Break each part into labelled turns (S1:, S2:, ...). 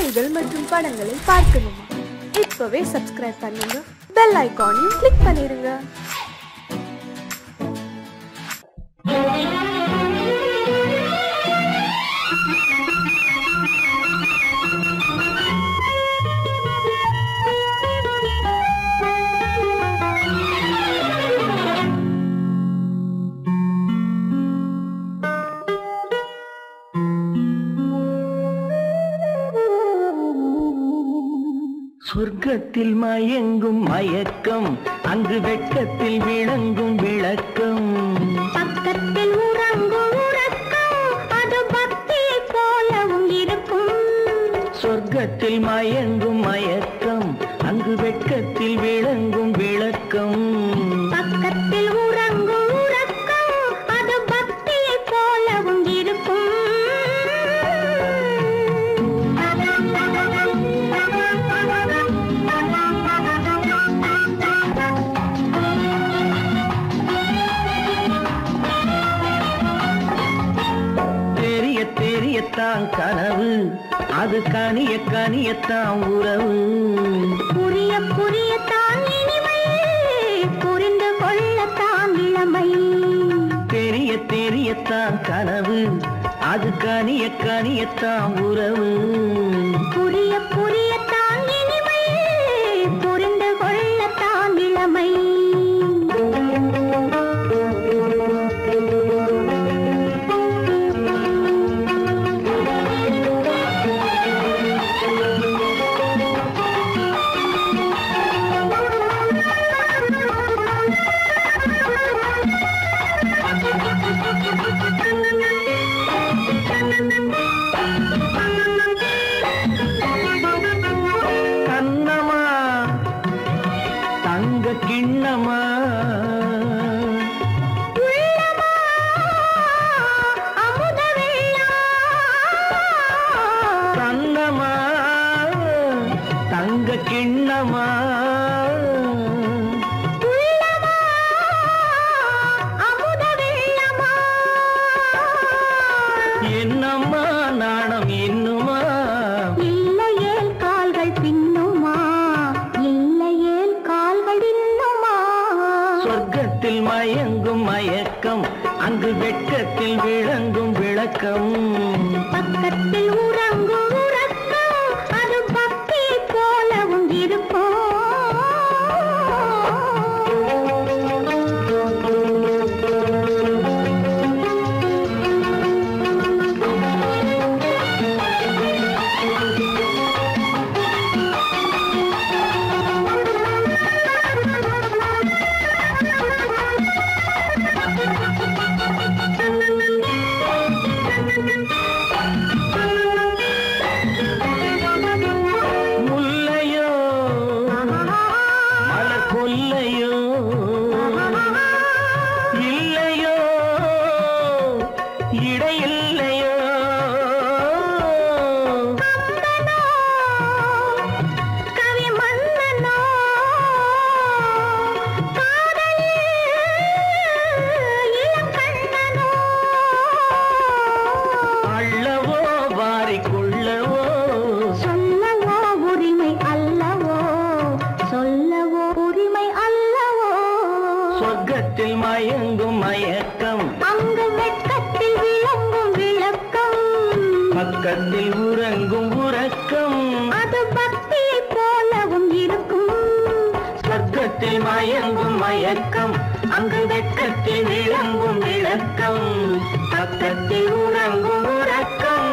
S1: பாடல்கள் மற்றும் படங்களை பார்க்கணுமா? இப்பவே சப்ஸ்கிரைப் பண்ணுங்க, பெல் ஐகானையும் கிளிக் பண்ணிருங்க.
S2: சொர்க்கத்தில் மயங்கும் மயக்கம், அங்கு வெட்கத்தில் விளங்கும் விளக்கம்.
S3: பக்கத்தில் உறங்கும் உறக்கம், அது பக்தியை போலவும் இருக்கும்.
S2: சொர்க்கத்தில் மயங்கும் மயக்கம், அங்கு வெட்கத்தில் விளங்கும் விளக்கம்.
S3: பக்கத்தில் உறங்கும் உறக்கம், அது பக்தியை போலவும் இருக்கும்.
S2: தெரியத்தான் கனவு, அது கனிய கனியத்தான் உறவு.
S3: புரிய புரியத்தான் இனிமை, புரிந்து கொள்ளத்தான் இளமை.
S2: தெரியத்தான் கனவு, அது கனிய கனியத்தான் உறவு.
S3: புரிய புரியத்தான் இனிமை, புரிந்து கொள்ளத்தான் இளமை.
S2: கண்ணமா தங்க கிண்ணமா, கண்ணமா தங்க கிண்ணமா, என்னம்மா நாணம் இன்னுமா?
S3: இல்லையேல் கால்கள் பின்னுமா, இல்லையேல் கால்கள் இன்னுமா.
S2: சொர்க்கத்தில் மயங்கும் மயக்கம், அங்கு வெட்கத்தில் விளங்கும் விளக்கம்.
S3: பக்கத்தில் உறங்கும் உறக்கம், அது பக்தியை போலவும் இருக்கும்.
S2: முல்லையோ மலர் கொல்லையோ, இல்லையோ இடையில்லையோ.
S3: கவி மன்னனோ, காதலில் இளங்கண்ணனோ.
S2: அள்ளவோ வாரிக்கொள்ளவோ,
S3: சொல்லவோ உரிமை அல்லவோ, சொல்லவோ உரிமை அல்லவோ.
S2: சொர்க்கத்தில் மயங்கும் மயக்கம்,
S3: அங்கு வெட்கத்தில் விளங்கும் விளக்கம்.
S2: பக்கத்தில் உறங்கும் உறக்கம்.
S3: அது பக்தியை போலவும் இருக்கும்.
S2: சொர்க்கத்தில் மயங்கும் மயக்கம், அங்கு வெட்கத்தில் விளங்கும் விளக்கம். பக்கத்தில் உறங்கும் உறக்கம்,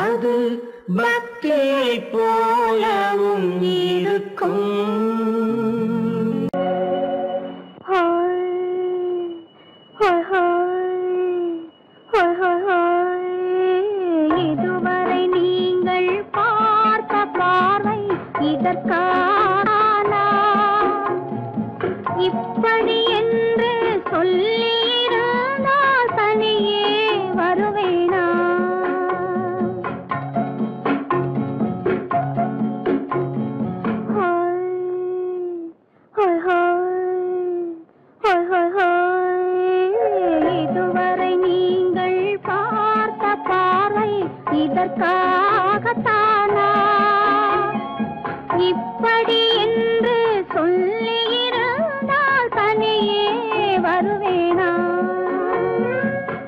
S2: அது பக்தியை போலவும் இருக்கும்.
S3: இதுவரை நீங்கள் பார்த்த பார்வை இதற்கானா? இப்படி என்று சொல்லியிருந்தால் தனியே வருவேனா? இதற்காகத்தானா இப்படி என்று சொல்லியிருந்தால் தனியே வருவேனா?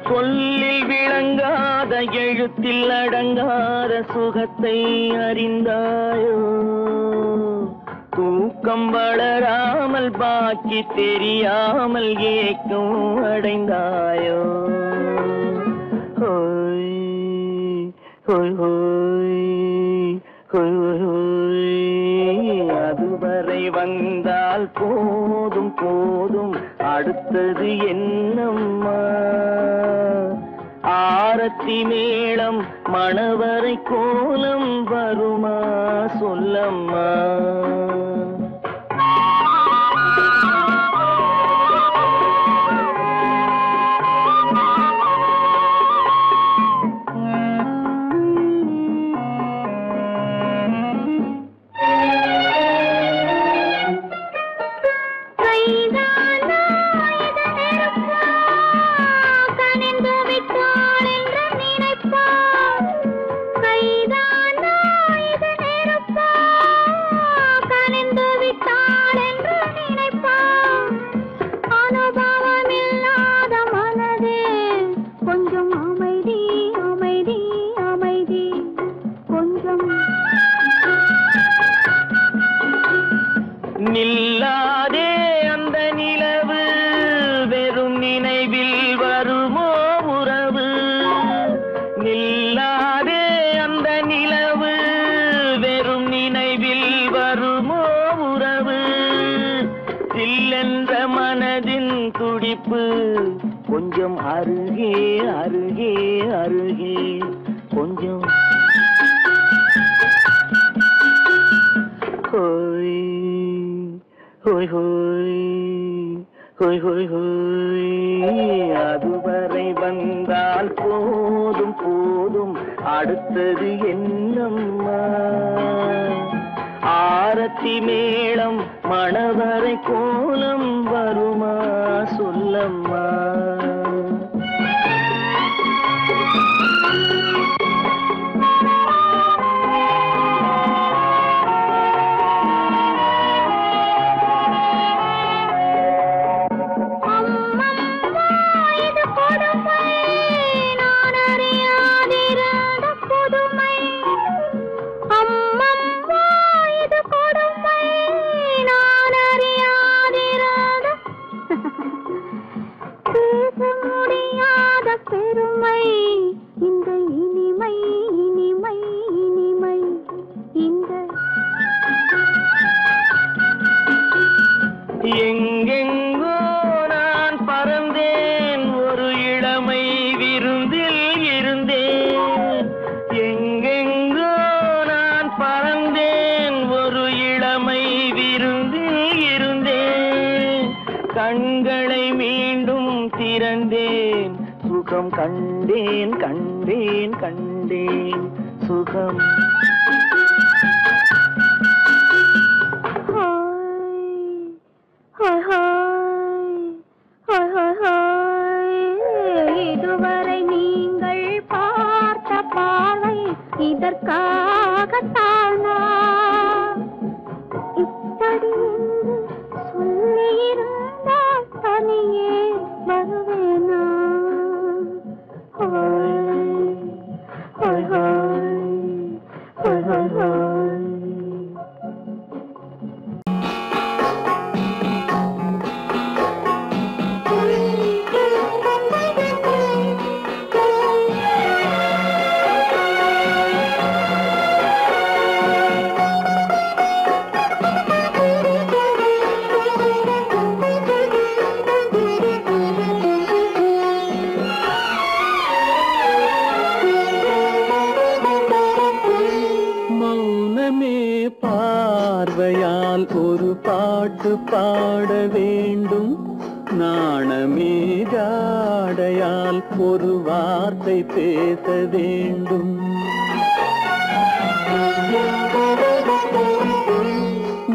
S2: சொல்லில் விளங்காத எழுத்தில் அடங்காத சுகத்தை அறிந்தாயோ? தூக்கம் வளராமல் பாக்கி தெரியாமல் ஏக்கம் அடைந்தாயோ? ஹோய் ஹோய் ஹோய் ஹோய் ஹோய். அதுவரை வந்தால் போதும் போதும், அடுத்தது என்னம்மா? ஆரத்தி மேளம் மணவரை கோலம் வருமா சொல்லம்மா? நில்லாதே அந்த நிலவு, வெறும் நினைவில் வருமோ உறவு? நில்லாதே அந்த நிலவு, வெறும் நினைவில் வருமோ உறவு? சில்லென்ற மனதின் துடிப்பு கொஞ்சம் அருகே அருகே அருகே கொஞ்சம். ஹோய் ஹோய் ஹோய் ஹோய் ஹோய் ஹோய். அதுவரை வந்தால் போதும் போதும், அடுத்தது என்னம்மா? ஆரத்தி மேளம் மணவரை கோலம் வருமா சொல்லம்மா? எங்கெங்கோ நான் பறந்தேன், ஒரு இளமை விருந்தில் இருந்தேன். எங்கெங்கோ நான் பறந்தேன், ஒரு இளமை விருந்தில் இருந்தேன். கண்களை மீண்டும் திறந்தேன், சுகம் கண்டேன் கண்டேன் கண்டேன் சுகம்.
S3: இதுவரை நீங்கள் பார்த்த பார்வை இதற்காகத்தானா இப்படி என்று சொல்லியிருந்தால் தனியே வருவேனா? ஹோய் ஹோய் ஹோய் ஹோய் ஹோய்.
S2: பார்வையால் ஒரு பாட்டு பாட வேண்டும், நாணமே ஜாடையால் ஒரு வார்த்தை பேச வேண்டும்.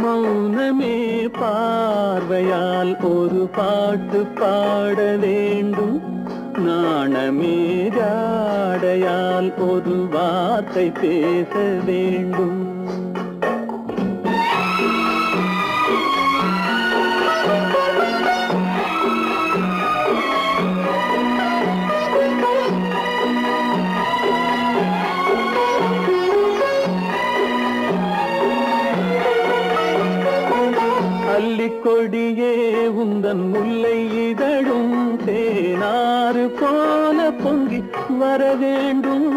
S2: மௌனமே பார்வையால் ஒரு பாட்டு பாட வேண்டும், நாணமே ஜாடையால் ஒரு வார்த்தை பேச வேண்டும். கொடியே உந்தன் முல்லை இதழும் தேனாறு போல பொங்கி வர வேண்டும்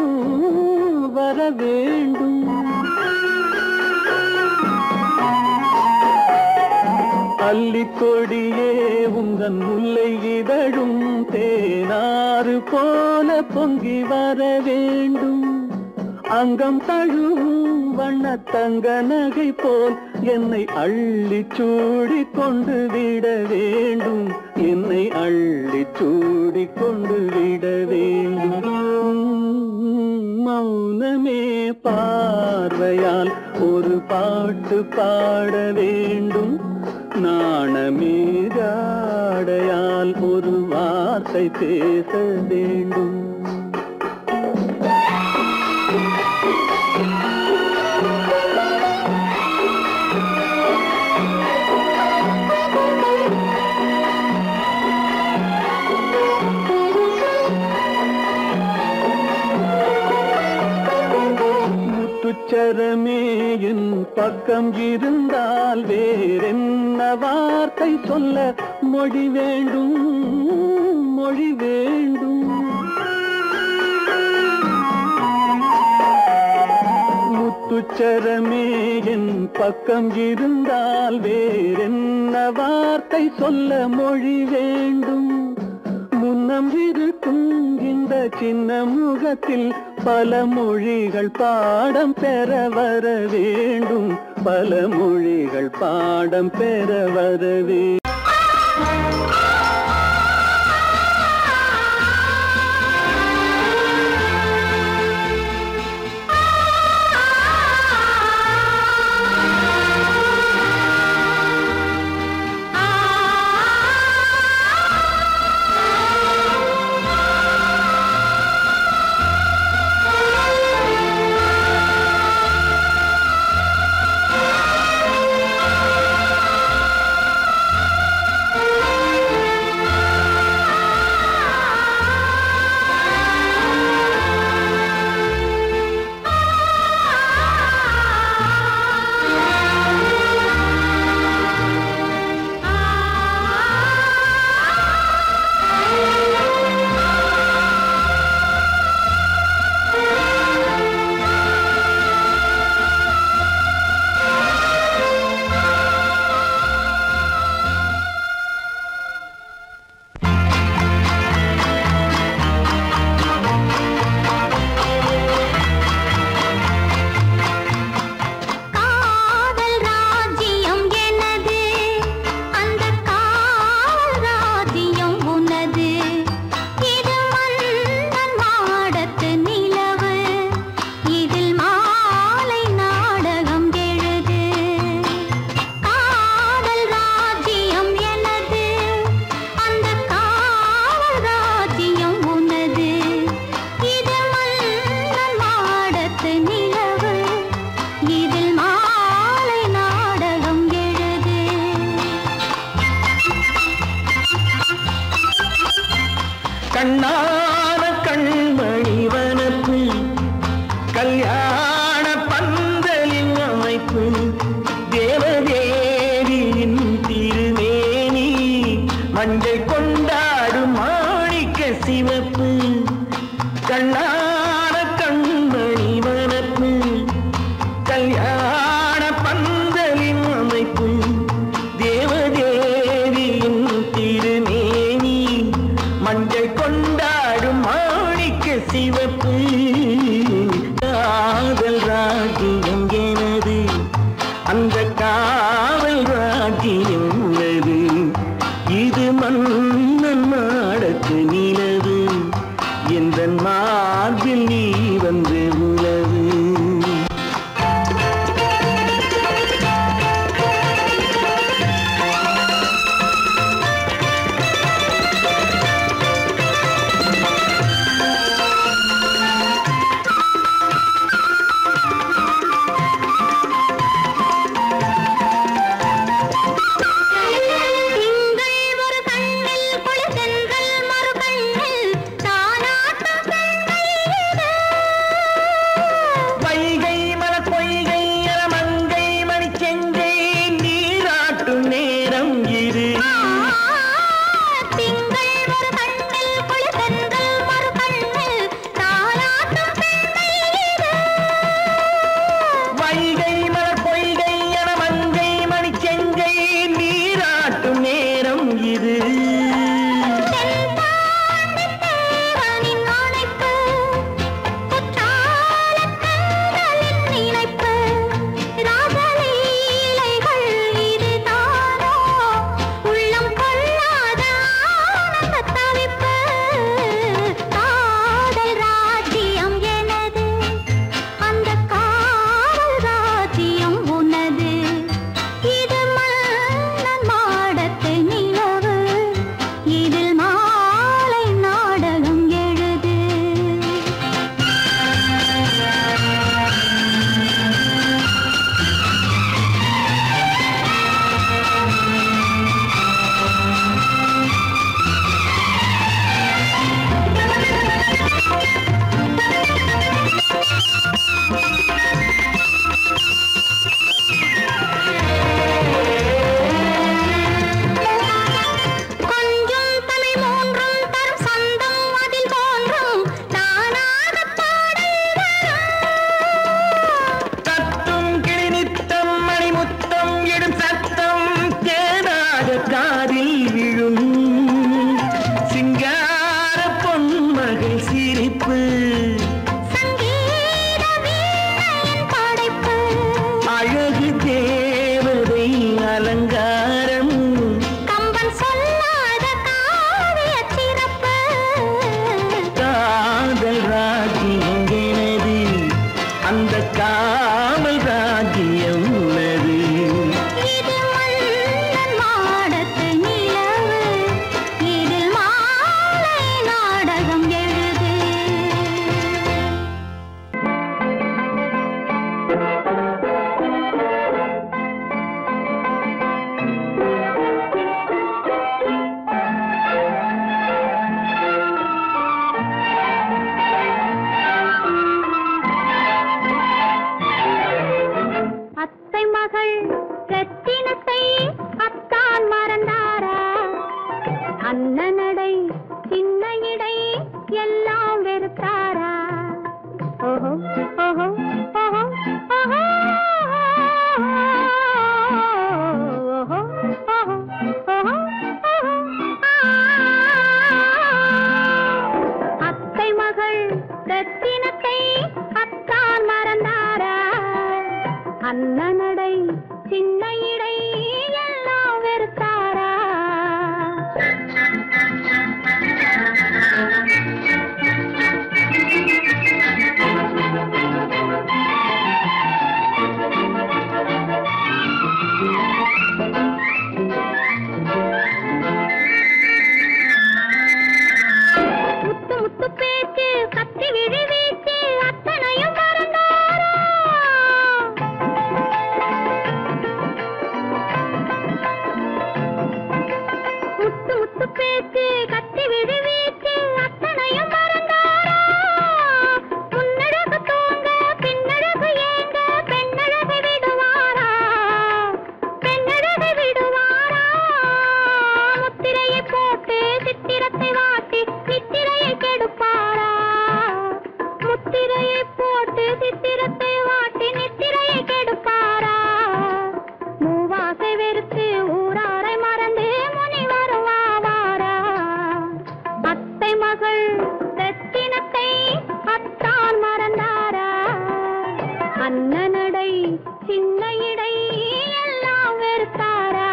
S2: வர வேண்டும். அல்லிக்கொடியே உந்தன் முல்லை இதழும் தேனாறு போல பொங்கி வர வேண்டும். அங்கம் தழுவும் வண்ண தங்க நகை போல் என்னை அள்ளி சூடி கொண்டு விட வேண்டும். என்னை அள்ளி சூடி கொண்டு விட வேண்டும். மௌனமே பார்வையால் ஒரு பாட்டு பாட வேண்டும். நாணமே ஜாடையால் ஒரு வார்த்தை பேச வேண்டும். முத்துச்சரமே என் பக்கம் இருந்தால் வேறென்ன வார்த்தை சொல்ல மொழி வேண்டும் மொழி வேண்டும். முத்துச்சரமே என் பக்கம் இருந்தால் வேறென்ன வார்த்தை சொல்ல மொழி வேண்டும். முன்னம் இருக்கும் இந்த சின்ன முகத்தில் பல மொழிகள் பாடம் பெற வர வேண்டும். பல மொழிகள் பாடம் பெற வர வேண்டும். கண்ணான கண்மணி வனப்பு கல்யாண பந்தலின் அமைப்பு தேவதேவியின் திருமேனி மஞ்சள் கொண்டாடும் மாணிக்க சிவப்பு. கண்ணான கண்மணி வனப்பு கல்யாண பந்தலின் அமைப்பு தேவதேவியின் திருமேனி மஞ்சள் கொண்டாடும் மாணிக்க சிவப்பு. காதல் ராஜ்யம் எனது அந்த காவல் ராஜ்யம் உள்ளது. இது மண் அந்த காமல் ராஜ்யம் உள்ளது.
S3: இது மன்னன் மாடத்து நிலவு, இதில் மாலை நாடகம் எழுது. அத்தை மகள் ரத்தினத்தை அத்தான் மறந்தாரா? அண்ணனடை சின்ன இடை எல்லாம் வெறுத்தாரா? ஓஹோ ஓஹோ ஓஹோ ஓஹோ ஓஹோ ஓஹோ ஓஹோ. அத்தை மகள் ரத்தினத்தை அத்தான் மறந்தாரா? அண்ணனடை சின்ன இடை எல்லாம் வெறுத்தாரா? முத்து முத்து பேச்சு கத்தி விழி வீச்சு அத்தனையும் மறந்தாரா? முத்து முத்து பேச்சு கத்தி விழி வீச்சு அத்தனையும் மறந்தாரா? முன்னழகு தூங்க பின்னழகு ஏங்க பெண்ணழகை விடுவாரா? பெண்ணழகை விடுவாரா? முத்திரையை போட்டு சித்திரத்தை வாட்டி நித்திரையை கெடுப்பாரா? முத்திரையை போட்டு சித்திரத்தை வாட்டி நித்திரையை கெடுப்பாரா? மூவாசை வெறுத்து ஊராரை மறந்து முனி வருவாரா? அத்தை மகள் ரத்தினத்தை அத்தான் மறந்தாரா? அண்ணனடை சின்ன இடை எல்லாம் வெறுத்தாரா?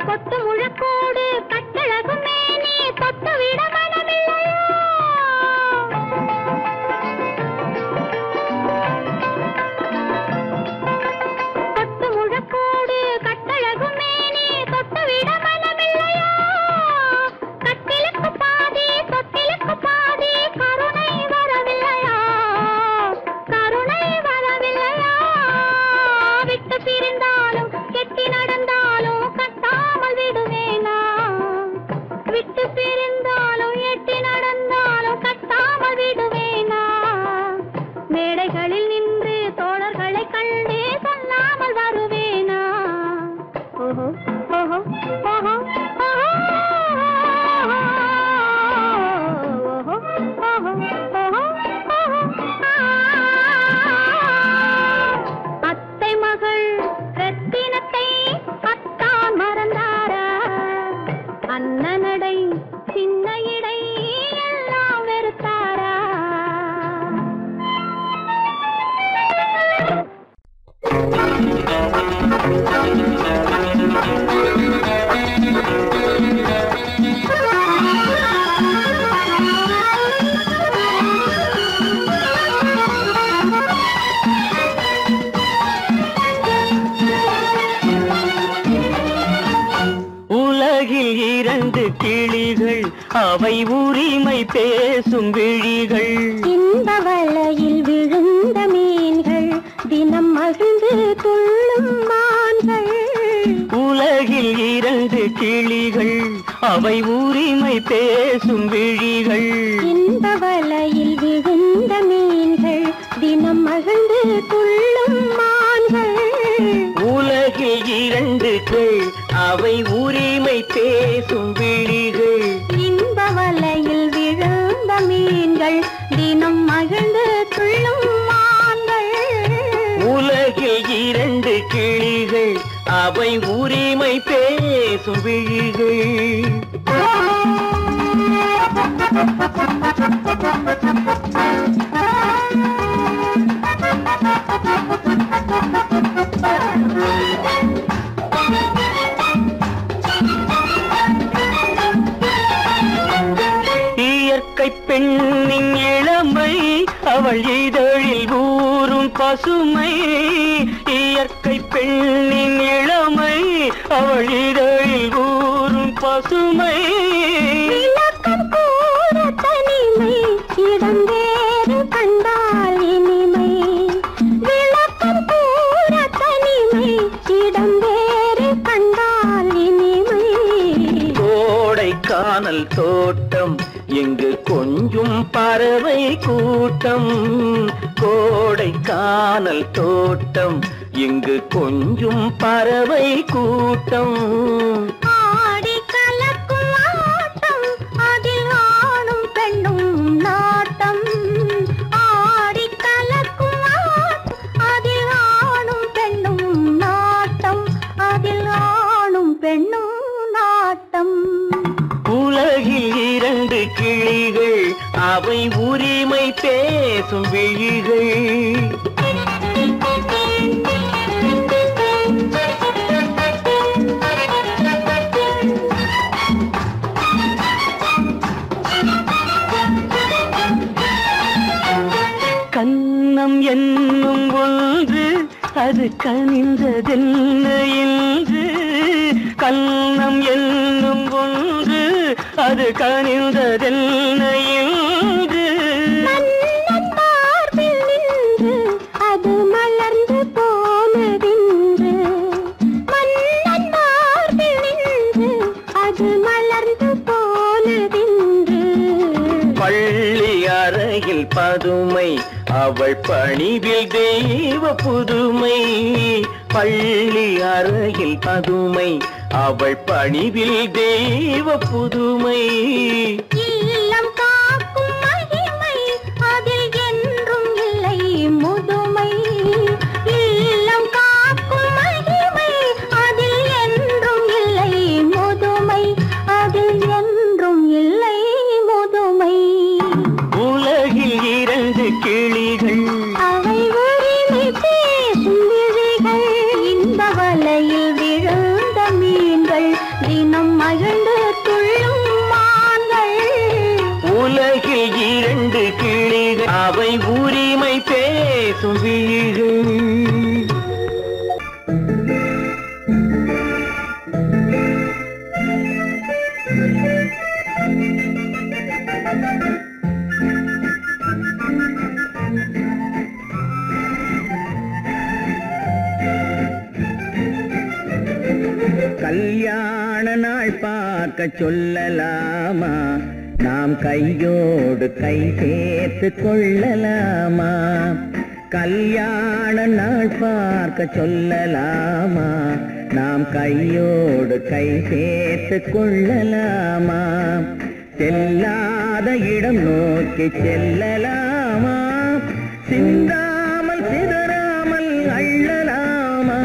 S3: கொத்து முழக்கோடு கட்டழகு மேனி தொட்டு விட மனமில்லையா? கொத்து முழக்கோடு கட்டழகு மேனி தொட்டு விட மனமில்லையா? கட்டிலுக்கு பாதி தொட்டிலுக்கு பாதி கருணை வரவில்லையா? கருணை வரவில்லையா? விட்டு பிரிந்தாலும் கெட்டி நடந்தாலும் கட்டாமல் விடுவேனா? விட்டு பிரிந்தாலும் எட்டி நடந்தாலும் கட்டாமல் விடுவேனா? மேடைகளில் நின்று தோழர்களை கண்டு சொல்லாமல் வருவேனா? ஓஹோ ஓஹோ ஓஹோ ஓஹோ ஓஹோ ஓஹோ ஓஹோ. அத்தை மகள் ரத்தினத்தை அத்தான் மறந்தாரா? அண்ணனடை சின்ன இடை எல்லாம் வெறுத்தாரா?
S2: உலகில் இரண்டு கிளிகள் அவை உரிமை பேசும் விழிகள்.
S3: இந்த வலையில் விழுந்த மீன்கள் தினம் மகிழ்ந்து துள்ளும் மான்கள்.
S2: உலகில் இரண்டு கிளிகள் அவை உரிமை பேசும் விழிகள்.
S3: இந்த வலையில் விழுந்த மீன்கள் தினம் மகிழ்ந்து துள்ளும் மான்கள்.
S2: உலகில் இரண்டு கிள் அவை உரிமை பேசும் விழிகள்.
S3: இந்த வலையில் விழுந்த மீன்கள் தினம் மகிழ்ந்து துள்ளும் மான்கள்.
S2: உலகில் இரண்டு கிளிகள் அவை உரிமை பேசும் விழிகள். இயற்கை பெண்ணின் இளமை அவள் இதழில் ஊறும் பசுமை. இயற்கை பெண்ணின் இளமை அவள் இதழில் ஊறும் பசுமை.
S3: விளக்கம் கூற தனிமை இடம் வேறு கண்டால் இனிமை. விளக்கம் கூற தனிமை இடம் வேறு கண்டால் இனிமை.
S2: கோடைக்கானல் தோட்டம் இங்கு கொஞ்சும் பறவை கூட்டம். கோடைக்கானல் தோட்டம் இங்கு கொஞ்சும் பறவை கூட்டம்.
S3: ஆடி கலக்கும் ஆட்டம் அதில் ஆணும் பெண்ணும் நாட்டம். ஆடி கலக்கும் ஆட்டம் அதில் ஆணும் பெண்ணும் நாட்டம். அதில் ஆணும் பெண்ணும் நாட்டம்.
S2: உலகில் இரண்டு கிளிகள் அவை உரிமை பேசும் விழிகள். கன்னம் என்னும் ஒன்று அது கனிந்ததென்ன என்று. கன்னம் என்னும் ஒன்று அது கனிந்ததென்ன என்று.
S3: மன்னன் மார்பில் நின்று அது மலர்ந்து போனதென்று. மன்னன் மார்பில் நின்று அது மலர்ந்து போனதென்று.
S2: பள்ளி அறையில் பதுமை அவள் பணிவில் தெய்வ புதுமை. பள்ளி அறையில் பதுமை அவள் பணிவில் தெய்வ புதுமை.
S3: இல்லம் காக்கும் மகிமை அதில் என்றும் இல்லை முதுமை. இல்லம் காக்கும் மகிமை அதில் என்றும் இல்லை முதுமை. அதில் என்றும் இல்லை முதுமை.
S2: உலகில் இரண்டு கிளிகள்
S3: அவை உரிமை பேசும் விழிகள். இந்த வலையில் விழுந்த மீன்கள் தினம் மகிழ்ந்து துள்ளும் மான்கள்.
S2: உலகில் இரண்டு கிளிகள் அவை உரிமை பேசும் விழிகள். கல்யாண நாள் பார்க்க சொல்லலாமா? நாம் கையோடு கை சேர்த்து கொள்ளலாமா? கல்யாண நாள் பார்க்க சொல்லலாமா? நாம் கையோடு கை சேர்த்து கொள்ளலாமா? செல்லாத இடம் நோக்கி செல்லலாமா? சிந்தாமல் சிதறாமல் அள்ளலாமா?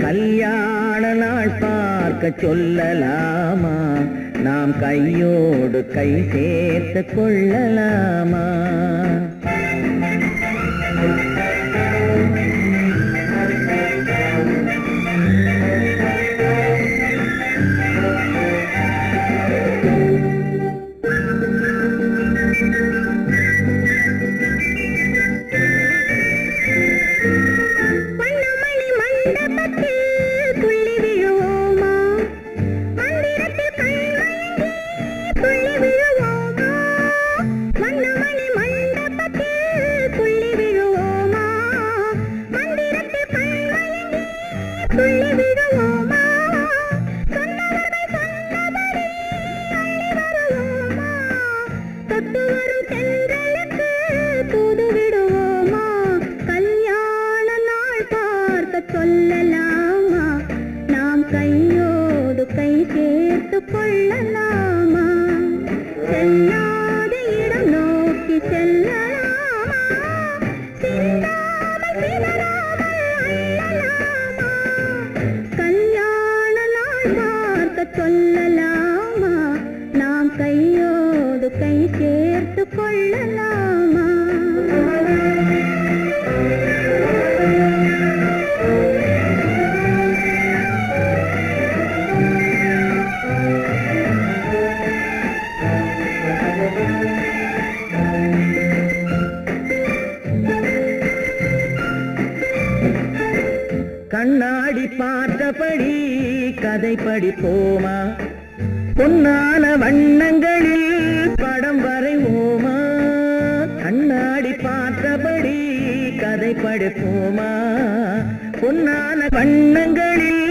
S2: கல்யாண நாள் பார்க்க சொல்லலாமா? நாம் கையோடு கை சேர்த்து கொள்ளலாமா?
S3: மண்டபத்தில்
S2: கண்ணாடி பார்த்தபடி கதை படிப்போமா பொன்னான வண்ணங்களில் படம் வரைவோமா கண்ணாடி பார்த்தபடி கதை படிப்போமா பொன்னான வண்ணங்களில்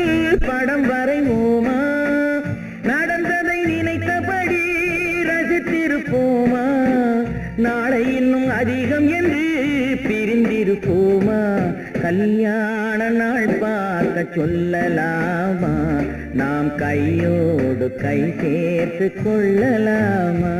S2: படம் வரைவோமா நடந்ததை நினைத்தபடி ரசித்திருப்போமா நாளை இன்னும் அதிகம் என்று பிரிந்திருப்போமா கல்யாண நாள் பார்க்க சொல்லலாமா நாம் கையோடு கை சேர்த்து கொள்ளலாமா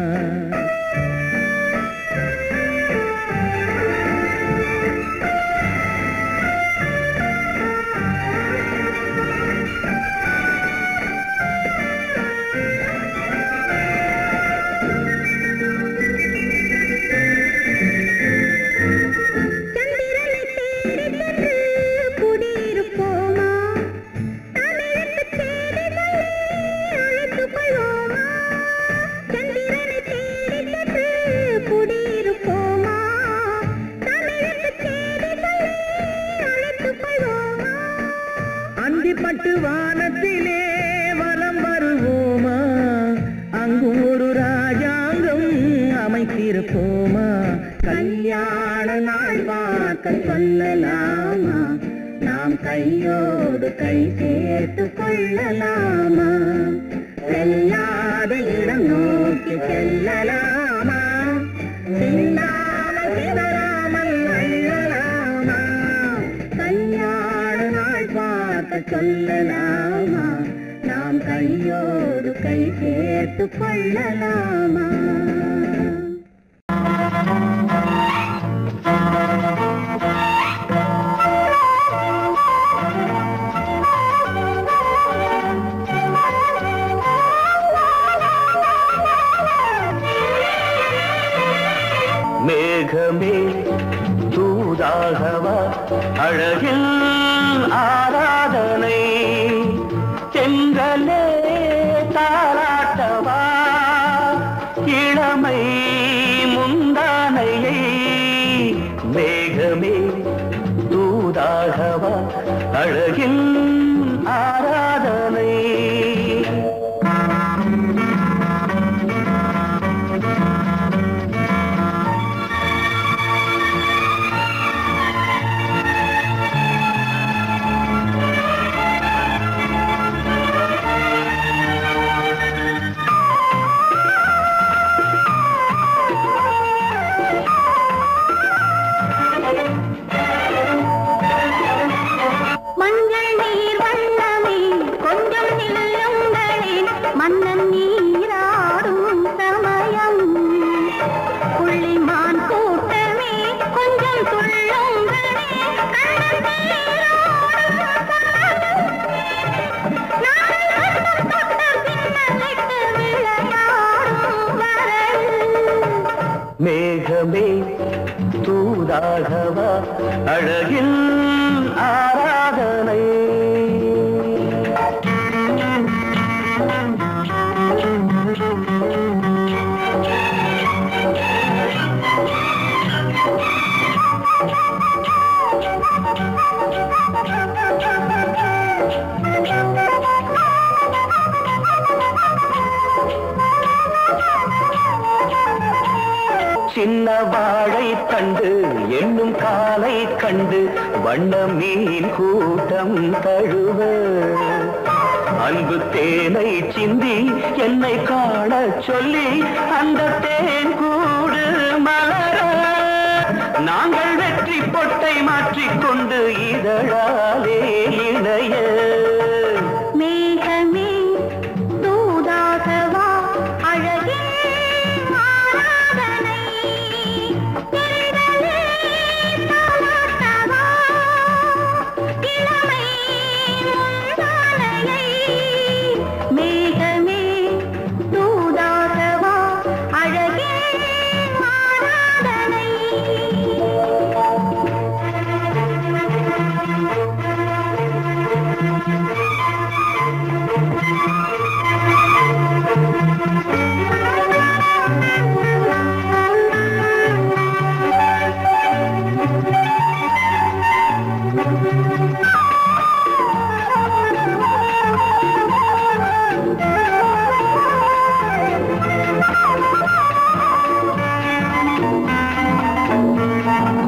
S2: பட்டு வானத்திலே வலம் வருவோமா அங்கும் ஒரு ராஜாங்கம் அமைத்திருப்போமா கல்யாண நாள் பார்க்க சொல்லலாமா நாம் கையோடு கை சேர்த்து கொள்ளலாமா செல்லாத இடம் நோக்கி செல்லலாமா சிந்தாமல் சிதறாமல் அள்ளலாமா கல்யாண நாள் பார்க்க சொல்லலாமா நாம் கையோடு கை சேர்த்து கொள்ளலாமா
S4: மேகமே தூதாகவா அழகில் ஆராதனை செங்கலே தாராட்டவா இளமை முந்தானையை மேகமே தூதாகவா அழகில் ஆராதனை மேகமே தூதாகவா அழகில் ஆராதனை சின்ன வாழை கண்டு எண்ணும் காலை கண்டு வண்ண மீன் கூட்டம் தழுவ அன்பு தேனை சிந்தி என்னை காண சொல்லி அந்த தேன் கூடு மலர நாங்கள் வெற்றி பொட்டை மாற்றிக்கொண்டு இதழாலே இணைய
S3: மேகமே தூதாகவா அழகே ஆராதனை தென்றலே தாலாட்டவா இளமை முந்தானையை மேகமே தூதாகவா அழகே ஆராதனை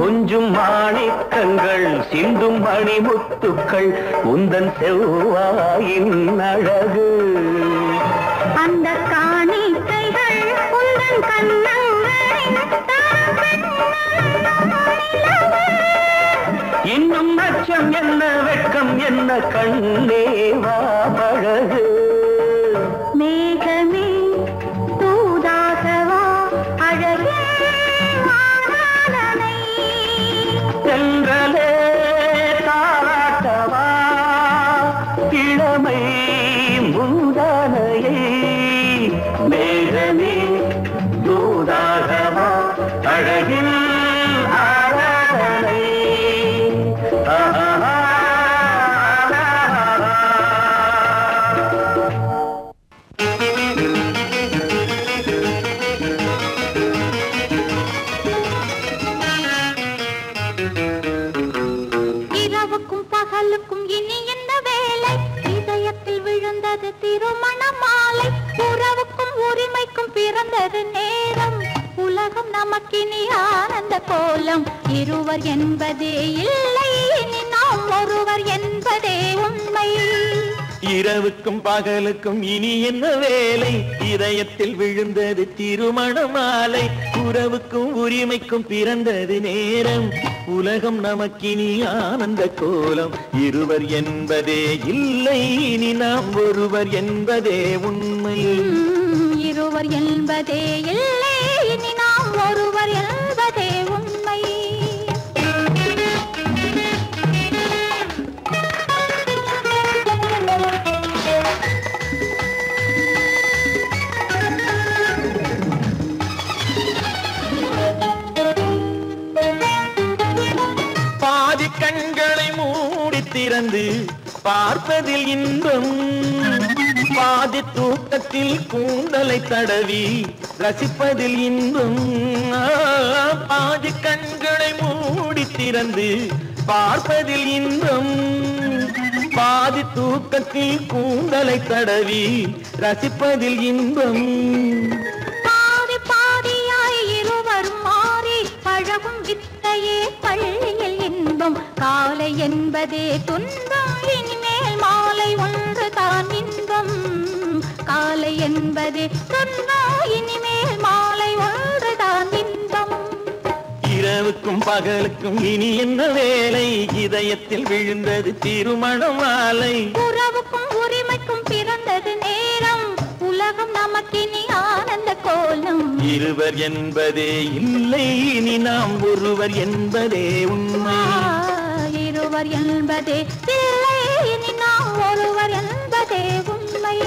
S4: கொஞ்சும் மாணிக்கங்கள் சிந்தும் மணிமுத்துக்கள் உந்தன் செவ்வாயின் அழகு.
S3: அந்த காணிக்கைகள் உந்தன் கண்ணங்களின்
S4: இன்னும் அச்சம் என்ன வெட்கம் என்ன கண்ணேவா பழகு.
S3: மேகமே தூதாகவா அழகே ஆராதனை.
S4: சென்றலே தாராட்டவா இளமை மூதானையை. மேகமே தூதாகவா அழகில் ஆராதனை.
S3: இரவுக்கும் பகலுக்கும் இனி என்ன வேலை? இதயத்தில் விழுந்தது திருமண மாலை. உறவுக்கும் உரிமைக்கும் பிறந்தது நேரம். உலகம் நமக்கினி ஆனந்த கோலம். இருவர் என்பதே இல்லை, இனி நாம் ஒருவர் என்பதே உண்மை.
S5: இரவுக்கும் பகலுக்கும் இனி என்ன வேலை? இதயத்தில் விழுந்தது திருமண மாலை. உறவுக்கும் உரிமைக்கும் பிறந்தது நேரம். உலகம் நமக்கினி ஆனந்த கோலம். இருவர் என்பதே இல்லை, இனி நாம் ஒருவர் என்பதே உண்மை.
S3: இருவர் என்பதே இல்லை, இனி நாம் ஒருவர் என்பதே உண்மை.
S5: பாதி கண்களை மூடி திறந்து பார்ப்பதில் இன்பம். பாதி தூக்கத்தில் கூந்தலை தடவி ரசிப்பதில் இன்பம். பாதி கண்களை மூடி திறந்து பார்ப்பதில் இன்பம். பாதி தூக்கத்தில் கூந்தலை தடவி ரசிப்பதில் இன்பம்.
S3: பாதி பாதியாய் இருவர் மாறி பழகும் வித்தையே பள்ளியில் இன்பம். காலை என்பதே துன்பம், இனிமேல் மாலை ஒன்று தான் இன்பம். காலை என்பதே துன்பம், இனிமேல் மாலை ஒன்று தான் இன்பம்.
S5: இரவுக்கும் பகலுக்கும் இனி என்ன வேலை? இதயத்தில் விழுந்தது திருமண மாலை.
S3: உறவுக்கும் உரிமைக்கும் பிறந்தது நேரம். உலகம் நமக்கினி ஆனந்த கோலம்.
S5: இருவர் என்பதே இல்லை, இனி நாம் ஒருவர் என்பதே உண்மை.
S3: இருவர் என்பதே இல்லை, இனி நாம் ஒருவர் என்பதே உண்மை.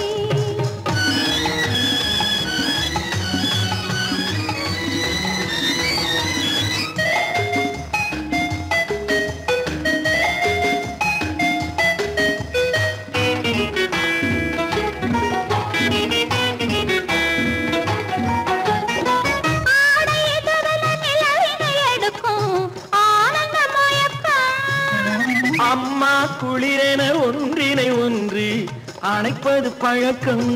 S5: அம்மா குளிரென ஒன்றினை ஒன்று அணைப்பது பழக்கம்.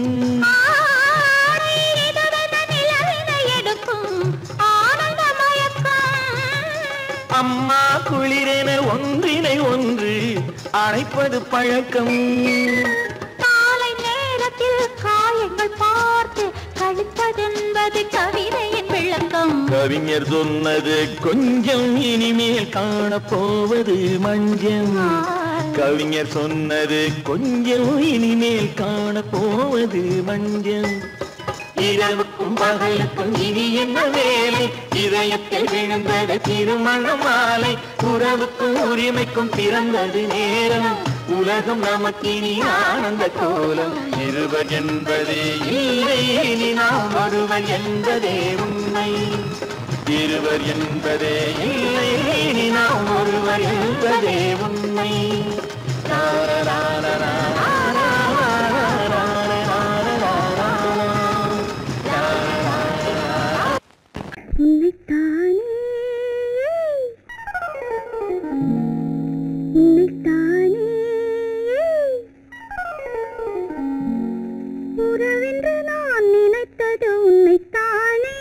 S5: அம்மா குளிரென ஒன்றினை ஒன்று அணைப்பது பழக்கம்.
S3: காலை நேரத்தில் காயங்கள் பார்த்து கழிப்பதென்பது கவிதையின் விளக்கம்.
S5: கவிஞர் சொன்னது கொஞ்சம், இனிமேல் காணப்போவது மஞ்சள். கவிஞர் சொன்னது கொஞ்சம், இனிமேல் காணப்போவது மஞ்சள். இரவுக்கும் பகலுக்கும் இனி என்ன வேலை? இதயத்தில் விழுந்தது திருமண மாலை. உறவுக்கும் உரிமைக்கும் பிறந்தது நேரம். உலகம் நமக்கினி ஆனந்த கோலம். இருவர் என்பதே இல்லை, இனி நாம் ஒருவர் என்பதே உண்மை. இருவர் என்பதே இல்லை, இனி நாம் ஒருவர் என்பதே உண்மை.
S2: உன்னைத்தானே உன்னைத்தானே உறவென்று நான் நினைத்தது உன்னைத்தானே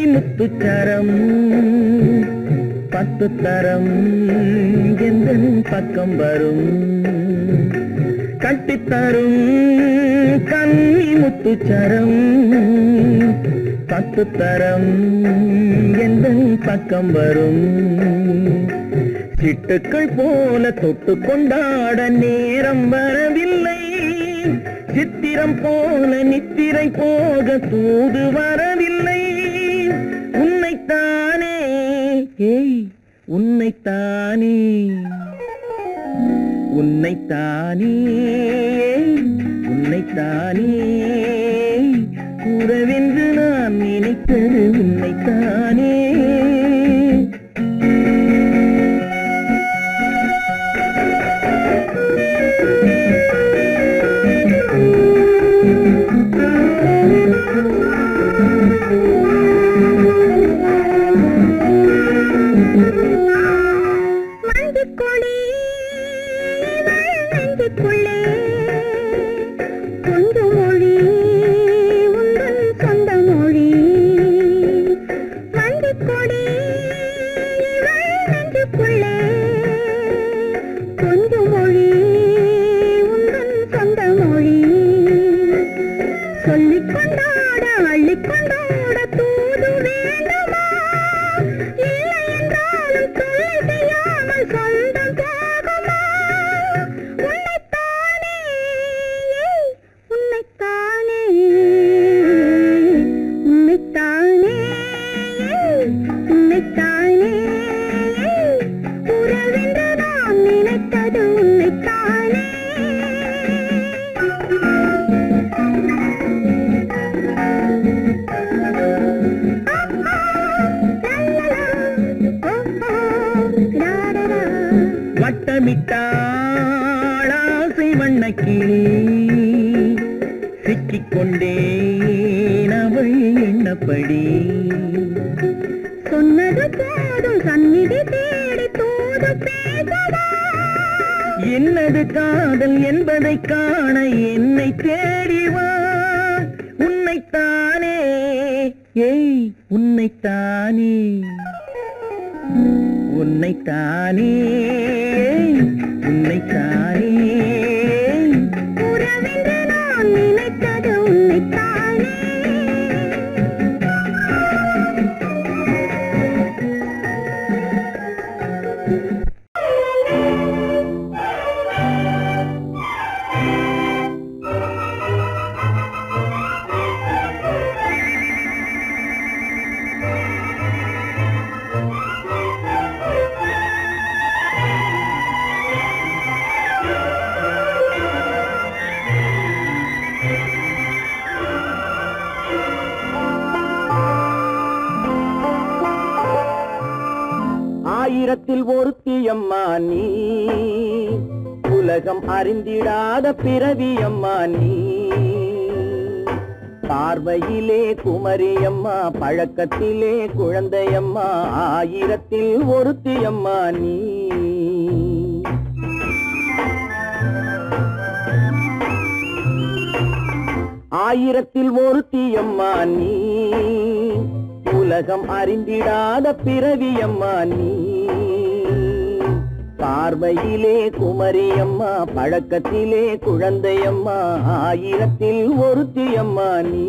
S4: முத்துச்சரம் பத்து தரம் எந்தன் பக்கம் வரும் கட்டித்தரும் கன்னி முத்துச்சரம் பத்து தரம் எந்தன் பக்கம் வரும் சிட்டுக்கள் போல தொட்டு கொண்டாட நேரம் வரவில்லை சித்திரம் போல நித்திரை போக தூது வரவில்லை உன்னைத்தானே ஏய் உன்னைத்தானே உன்னைத்தானே உன்னைத்தானே கூறவென்று நான் நினைத்தது உன்னைத்தானே வட்டமிட்டாளாசை வண்ணக்கிளி சிக்கிக்கொண்டேன் அவள் எண்ணப்படி சொன்னது போதும் சந்நிதி தேடி தூது பேசவா என்னது காதல் என்பதை காண என்னை தேடிவா உன்னைத்தானே ஏய் உன்னைத்தானே உன்னைத்தானே உன்னைத்தானே உறவென்று நான் நினைத்தது உன்னைத்தானே ஆயிரத்தில் ஒருத்தியம்மா நீ உலகம் அறிந்திடாத பிறவியம்மா நீ பார்வையிலே குமரியம்மா பழக்கத்திலே குழந்தையம்மா ஆயிரத்தில் ஒருத்தியம்மா நீ ஆயிரத்தில் ஒருத்தியம்மா நீ உலகம் அறிந்திடாத பிறவியம்மா நீ பார்வையிலே குமரியம்மா பழக்கத்திலே குழந்தையம்மா ஆயிரத்தில் ஒருத்தியம்மா நீ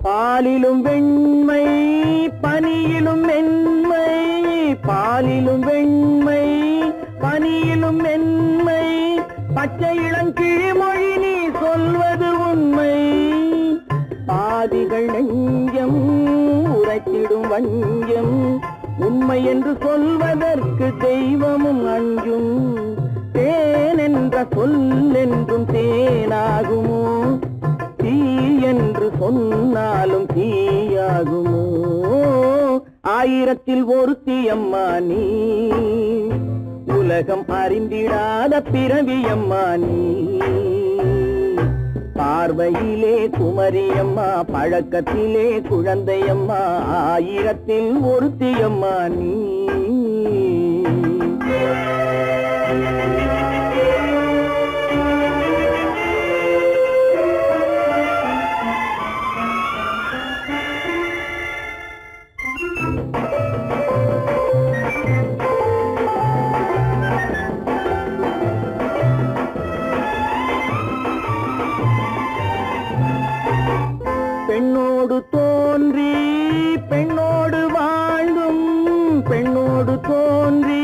S4: பாலிலும் வெண்மை பனியிலும் மென்மை பாலிலும் வெண்மை பனியிலும் மென்மை பச்சை இளங்கிழிமொழி நீ சொல்வது உண்மை பாதிகள் நெஞ்சம் உரைத்திடும் வஞ்சம் உண்மை என்று சொல்வதற்கு தெய்வமும் அஞ்சும் தேன் என்ற சொல் என்றும் தேனாகுமோ தீ என்று சொன்னாலும் தீயாகுமோ ஆயிரத்தில் ஒருத்தியம்மா நீ உலகம் அறிந்திடாத பிறவியம்மா நீ பார்வையிலே குமரியம்மா பழக்கத்திலே குழந்தையம்மா ஆயிரத்தில் ஒருத்தியம்மா நீ பெண்ணோடு தோன்றி பெண்ணோடு வாழ்ந்தும் பெண்ணோடு தோன்றி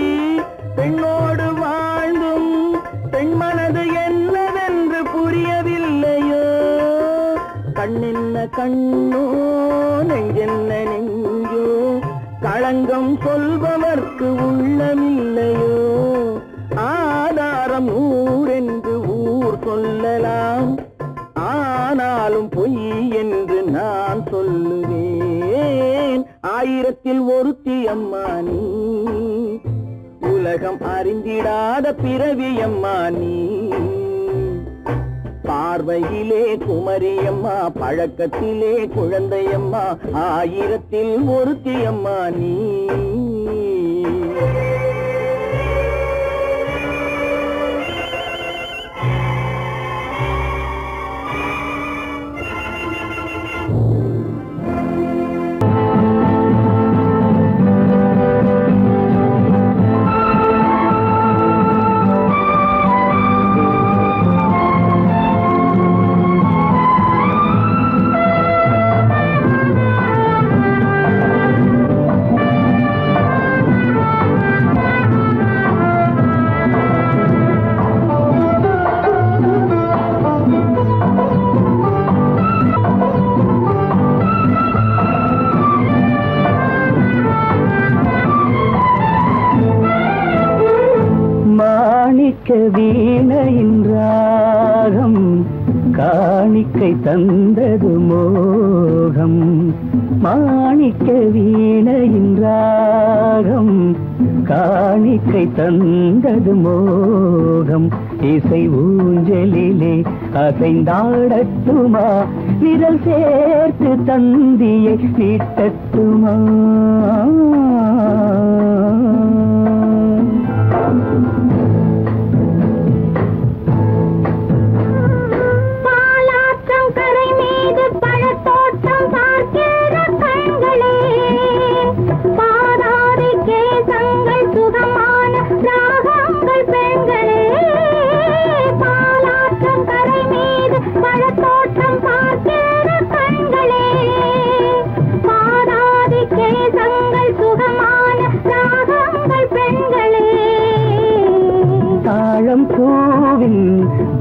S4: பெண்ணோடு வாழ்ந்தும் பெண் மனது என்னவென்று புரியவில்லையோ கண்ணென்ன கண்ணோ நெஞ்சென்ன நெஞ்சோ களங்கம் சொல்பவர்க்கு உள்ளமில்லையோ ஆதாரம் ஊரென்று ஊர் சொல்லலாம் ஆனாலும் பொய் என்று நான் சொல்லுவேன் ஆயிரத்தில் ஒருத்தியம்மா நீ உலகம் அறிந்திடாத பிறவியம்மா நீ பார்வையிலே குமரியம்மா பழக்கத்திலே குழந்தையம்மா ஆயிரத்தில் ஒருத்தியம்மா நீ வீணையின் ராகம் காணிக்கை தந்தது மோகம் மாணிக்க வீணையின் ராகம் காணிக்கை தந்தது மோகம் இசை ஊஞ்சலிலே அசைந்தாடட்டுமா விரல் சேர்த்து தந்தியை நீட்டட்டுமா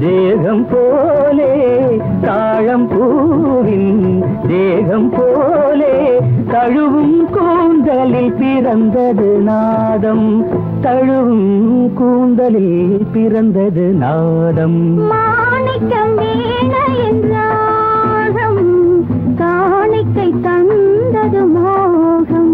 S4: தேகம் போலே தாழம் பூவின் தேகம் போலே தழுவும் கூந்தலில் பிறந்தது நாதம் தழுவும் கூந்தலில் பிறந்தது நாதம்
S3: மாணிக்கம் வீணையின் ராகம் காணிக்கை தந்தது மோகம்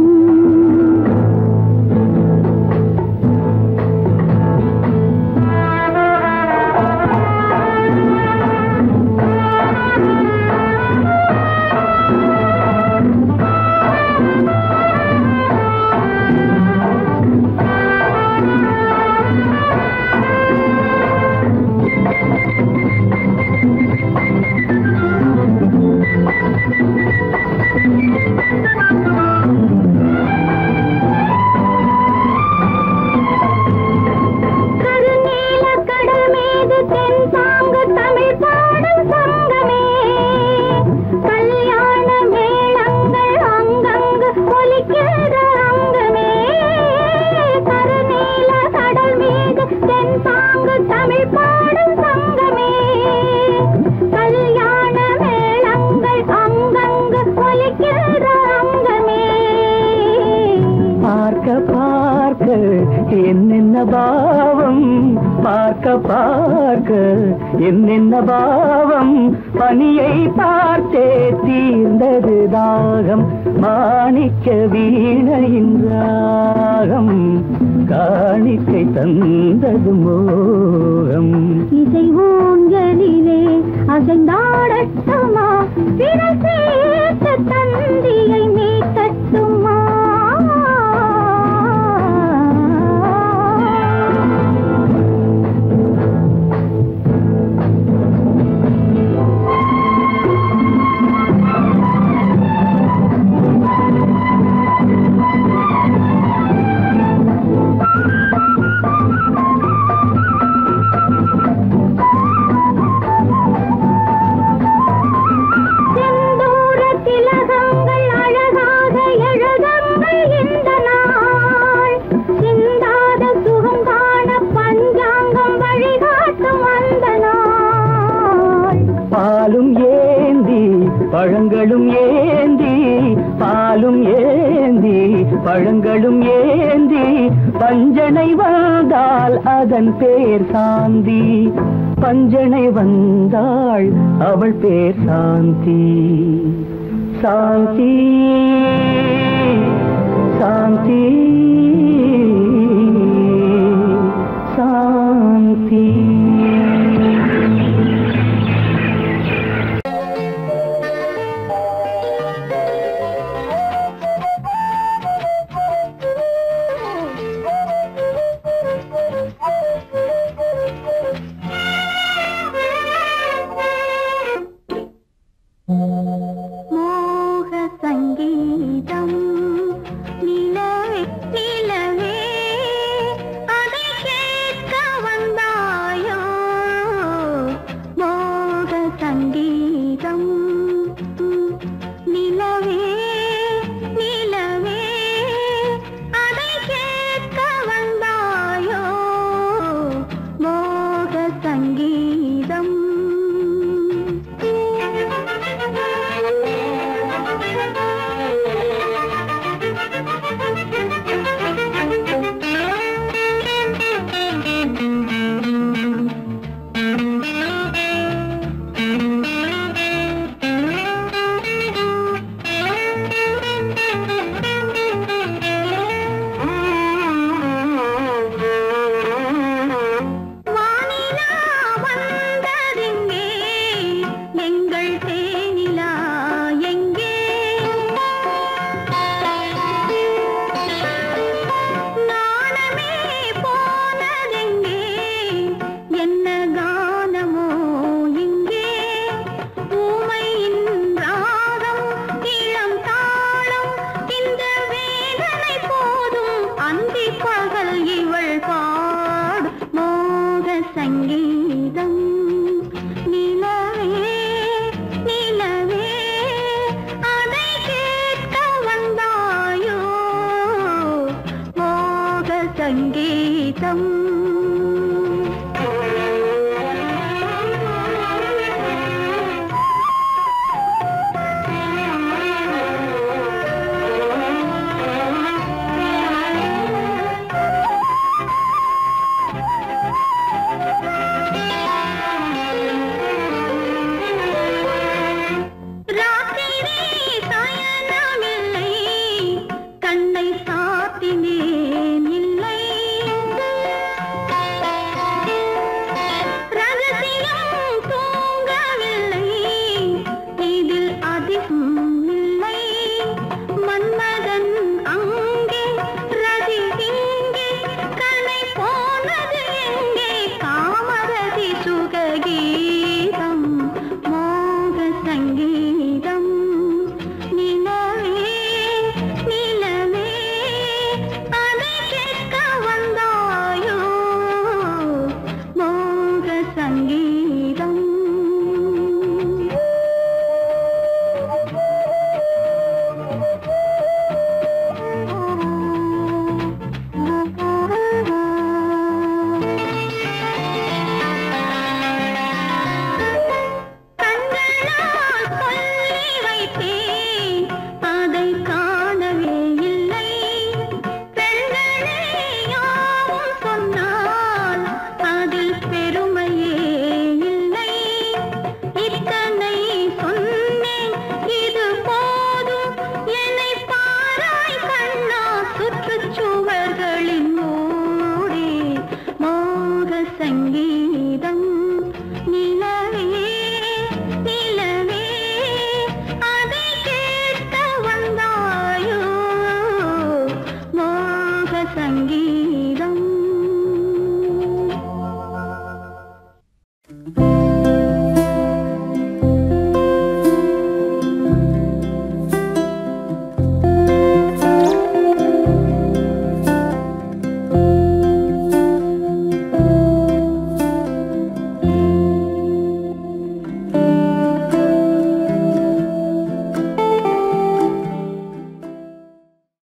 S4: என்னென்ன பாவம் பார்க்க பார்க்க என்னென்ன பாவம் பனியை பார்த்தே தீர்ந்தது தாகம் மாணிக்க வீணையின் ராகம் காணிக்கை தந்தது மோகம்
S3: இசை ஊஞ்சலிலே அசைந்தாடட்டுமா விரல் சேர்த்த தந்தியை மீட்டட்டுமா
S4: பழங்களும் ஏந்தி பாலும் ஏந்தி பழங்களும் ஏந்தி பஞ்சனை வந்தால் அதன் பேர் சாந்தி பஞ்சனை வந்தாள் அவள் பேர் சாந்தி சாந்தி சாந்தி சாந்தி
S3: சங்கீதம்